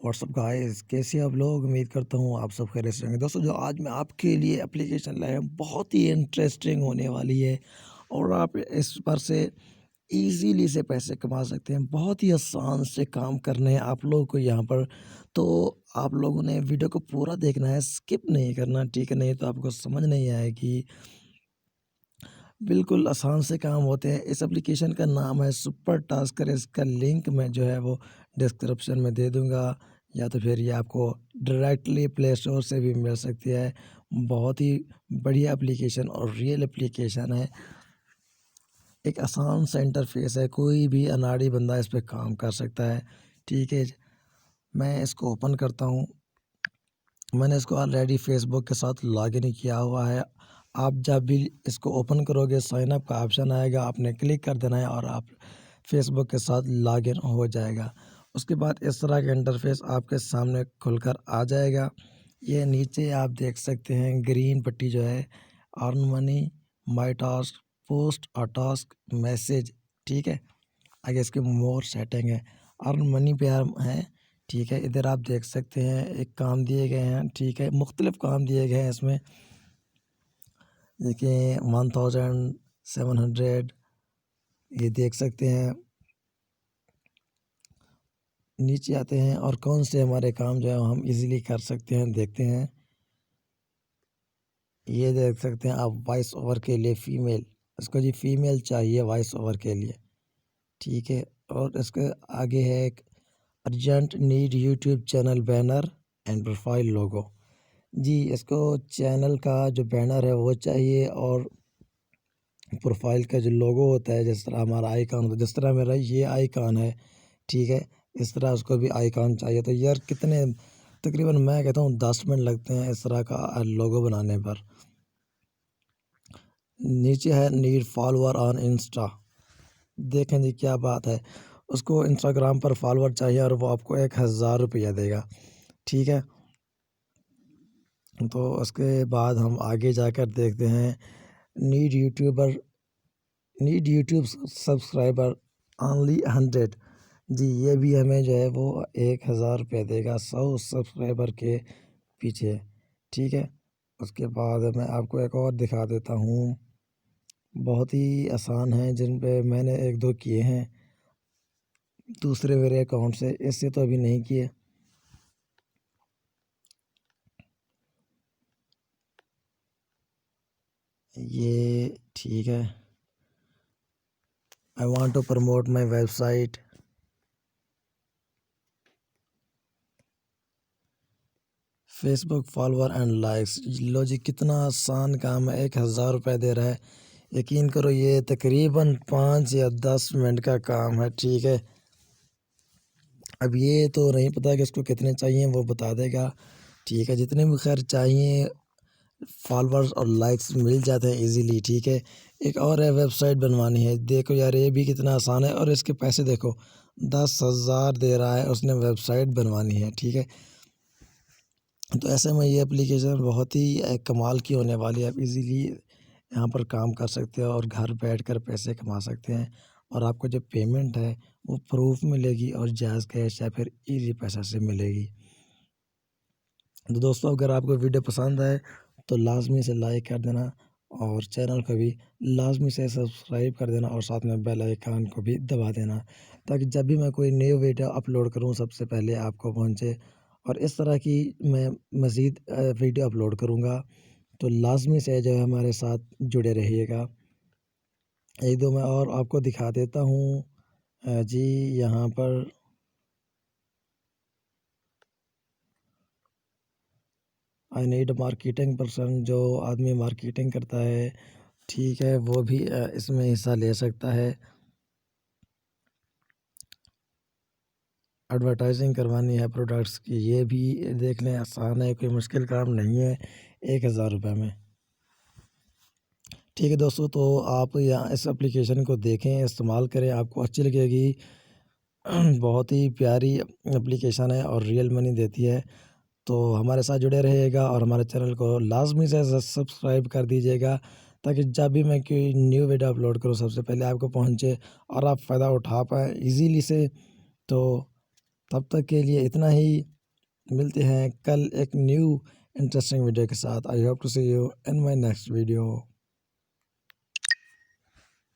WhatsApp guys, कैसे आप लोग? उम्मीद करता हूँ आप सब खैरियत से होंगे। दोस्तों, जो आज मैं आपके लिए एप्लीकेशन लाया हूँ बहुत ही इंटरेस्टिंग होने वाली है और आप इस पर से इजीली से पैसे कमा सकते हैं। बहुत ही आसान से काम करने हैं आप लोगों को यहाँ पर। तो आप लोगों ने वीडियो को पूरा देखना है, स्किप नहीं करना, ठीक है? नहीं तो आपको समझ नहीं आएगी। बिल्कुल आसान से काम होते हैं। इस एप्लीकेशन का नाम है सुपर टास्कर। इसका लिंक मैं जो है वो डिस्क्रिप्शन में दे दूँगा, या तो फिर ये आपको डायरेक्टली प्ले स्टोर से भी मिल सकती है। बहुत ही बढ़िया एप्लीकेशन और रियल एप्लीकेशन है। एक आसान सा इंटरफेस है, कोई भी अनाड़ी बंदा इस पे काम कर सकता है, ठीक है? मैं इसको ओपन करता हूँ। मैंने इसको ऑलरेडी फ़ेसबुक के साथ लॉगिन किया हुआ है। आप जब भी इसको ओपन करोगे साइन अप का ऑप्शन आएगा, आपने क्लिक कर देना है और आप फ़ेसबुक के साथ लॉगिन हो जाएगा। उसके बाद इस तरह का इंटरफ़ेस आपके सामने खुलकर आ जाएगा। ये नीचे आप देख सकते हैं ग्रीन पट्टी जो है, earn money, my task, post a task, message, ठीक है? आगे इसके मोर सेटिंग है, अर्न मनी पे हम हैं, ठीक है? इधर आप देख सकते हैं एक काम दिए गए हैं, ठीक है? मुख्तलिफ काम दिए गए हैं इसमें। देखिए 1700 ये देख सकते हैं। नीचे आते हैं और कौन से हमारे काम जो है हम इजीली कर सकते हैं, देखते हैं। ये देख सकते हैं आप, वॉइस ओवर के लिए फ़ीमेल, इसको जी फ़ीमेल चाहिए वॉइस ओवर के लिए, ठीक है? और इसके आगे है एक urgent need YouTube channel banner and profile logo. जी, इसको चैनल का जो बैनर है वो चाहिए और प्रोफाइल का जो लोगो होता है, जिस तरह हमारा आइकॉन होता है, जिस तरह मेरा ये आइकॉन है, ठीक है? इस तरह उसको भी आइकॉन चाहिए। तो यार कितने, तकरीबन मैं कहता हूँ 10 मिनट लगते हैं इस तरह का लोगो बनाने पर। नीचे है नीड फॉलोअर ऑन इंस्टा। देखें जी क्या बात है, उसको इंस्टाग्राम पर फॉलोअर चाहिए और वो आपको 1000 रुपया देगा, ठीक है? तो उसके बाद हम आगे जाकर देखते हैं need YouTuber, need YouTube subscriber only 100। जी, ये भी हमें जो है वो 1000 रुपया देगा 100 सब्सक्राइबर के पीछे, ठीक है? उसके बाद मैं आपको एक और दिखा देता हूँ, बहुत ही आसान है, जिन पे मैंने 1-2 किए हैं दूसरे मेरे अकाउंट से, इससे तो अभी नहीं किए। ये ठीक है, I want to promote my website. Facebook follower and likes. लो जी, कितना आसान काम है, 1000 रुपये दे रहा है। यकीन करो ये तकरीबन 5 या 10 मिनट का काम है, ठीक है? अब ये तो नहीं पता कि इसको कितने चाहिए, वो बता देगा, ठीक है? जितने भी खैर चाहिए, फॉलोअर्स और लाइक्स मिल जाते हैं इजीली, ठीक है? एक और है वेबसाइट बनवानी है। देखो यार ये भी कितना आसान है और इसके पैसे देखो, 10,000 दे रहा है, उसने वेबसाइट बनवानी है, ठीक है? तो ऐसे में ये एप्लीकेशन बहुत ही कमाल की होने वाली है। आप इजीली यहाँ पर काम कर सकते हो और घर बैठकर पैसे कमा सकते हैं, और आपको जो पेमेंट है वो प्रूफ मिलेगी और जायज़ कैश या फिर इजी पैसा से मिलेगी। तो दोस्तों, अगर आपको वीडियो पसंद आए तो लाज़मी से लाइक कर देना और चैनल को भी लाज़मी से सब्सक्राइब कर देना और साथ में बेल आइकन को भी दबा देना, ताकि जब भी मैं कोई न्यू वीडियो अपलोड करूँ सबसे पहले आपको पहुँचे। और इस तरह की मैं मज़ीद वीडियो अपलोड करूँगा, तो लाज़मी से जो है हमारे साथ जुड़े रहिएगा। 1-2 मैं और आपको दिखा देता हूँ। जी, यहाँ पर आई नीड मार्केटिंग पर्सन, जो आदमी मार्केटिंग करता है, ठीक है? वो भी इसमें हिस्सा ले सकता है। एडवर्टाइजिंग करवानी है प्रोडक्ट्स की, ये भी देख लें, आसान है, कोई मुश्किल काम नहीं है, 1000 रुपये में। ठीक है दोस्तों, तो आप यहाँ इस एप्लीकेशन को देखें, इस्तेमाल करें, आपको अच्छी लगेगी। बहुत ही प्यारी एप्लीकेशन है और रियल मनी देती है। तो हमारे साथ जुड़े रहिएगा और हमारे चैनल को लाज़मी से सब्सक्राइब कर दीजिएगा, ताकि जब भी मैं कोई न्यू वीडियो अपलोड करूँ सबसे पहले आपको पहुँचे और आप फ़ायदा उठा पाएँ ईज़िली से। तो तब तक के लिए इतना ही। मिलते हैं कल एक न्यू इंटरेस्टिंग वीडियो के साथ। I hope to see you in my next video.